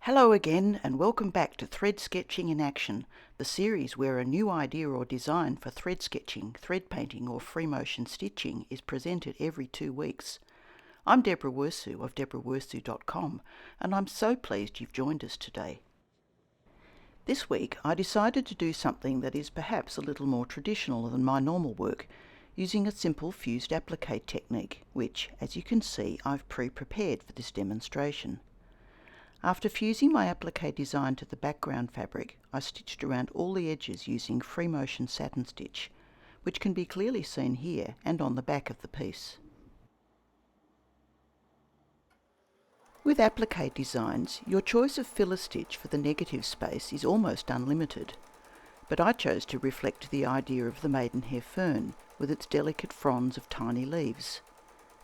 Hello again and welcome back to Thread Sketching in Action, the series where a new idea or design for thread sketching, thread painting or free motion stitching is presented every 2 weeks. I'm Deborah Wirsu of deborahwirsu.com and I'm so pleased you've joined us today. This week I decided to do something that is perhaps a little more traditional than my normal work, using a simple fused applique technique, which, as you can see, I've pre-prepared for this demonstration. After fusing my applique design to the background fabric, I stitched around all the edges using free motion satin stitch, which can be clearly seen here and on the back of the piece. With applique designs, your choice of filler stitch for the negative space is almost unlimited, but I chose to reflect the idea of the Maidenhair fern with its delicate fronds of tiny leaves.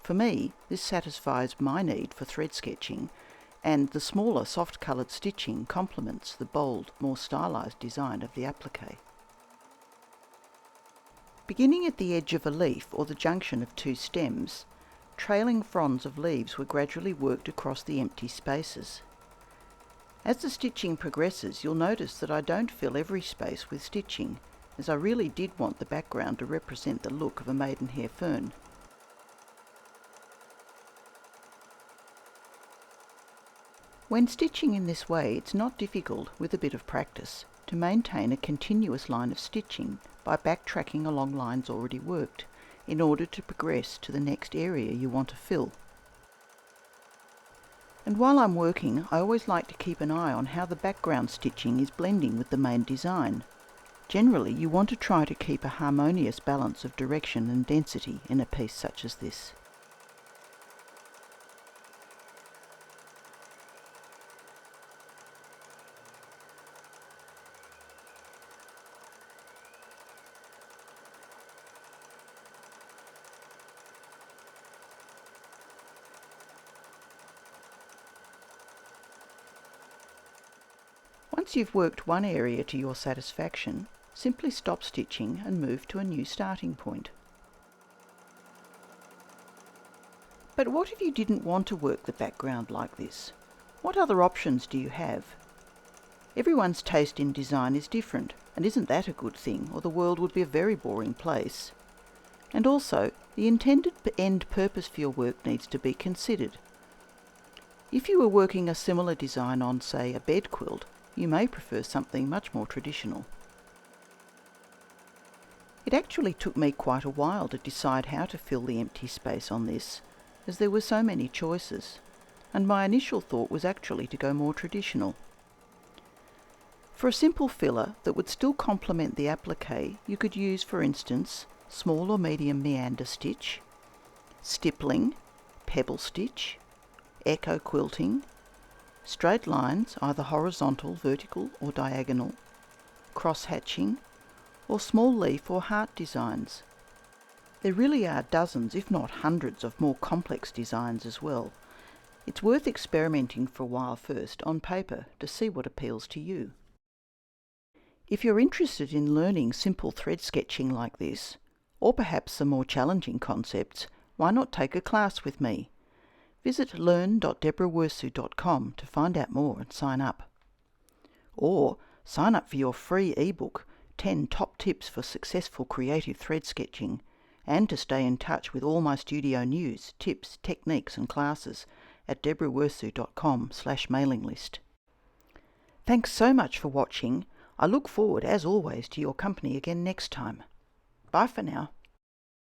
For me, this satisfies my need for thread sketching, and the smaller soft-coloured stitching complements the bold, more stylised design of the applique. Beginning at the edge of a leaf or the junction of 2 stems, trailing fronds of leaves were gradually worked across the empty spaces. As the stitching progresses, you'll notice that I don't fill every space with stitching, as I really did want the background to represent the look of a maidenhair fern. When stitching in this way, it's not difficult, with a bit of practice, to maintain a continuous line of stitching by backtracking along lines already worked, in order to progress to the next area you want to fill. And while I'm working, I always like to keep an eye on how the background stitching is blending with the main design. Generally, you want to try to keep a harmonious balance of direction and density in a piece such as this. Once you've worked one area to your satisfaction, simply stop stitching and move to a new starting point. But what if you didn't want to work the background like this? What other options do you have? Everyone's taste in design is different, and isn't that a good thing, or the world would be a very boring place? And also, the intended end purpose for your work needs to be considered. If you were working a similar design on, say, a bed quilt, you may prefer something much more traditional. It actually took me quite a while to decide how to fill the empty space on this, as there were so many choices, and my initial thought was actually to go more traditional. For a simple filler that would still complement the applique, you could use, for instance, small or medium meander stitch, stippling, pebble stitch, echo quilting, straight lines, either horizontal, vertical or diagonal, cross-hatching, or small leaf or heart designs. There really are dozens, if not hundreds, of more complex designs as well. It's worth experimenting for a while first on paper to see what appeals to you. If you're interested in learning simple thread sketching like this, or perhaps some more challenging concepts, why not take a class with me? Visit learn.deborahwirsu.com to find out more and sign up. Or sign up for your free ebook, 10 Top Tips for Successful Creative Thread Sketching, and to stay in touch with all my studio news, tips, techniques and classes at deborahwirsu.com/mailing list. Thanks so much for watching. I look forward, as always, to your company again next time. Bye for now.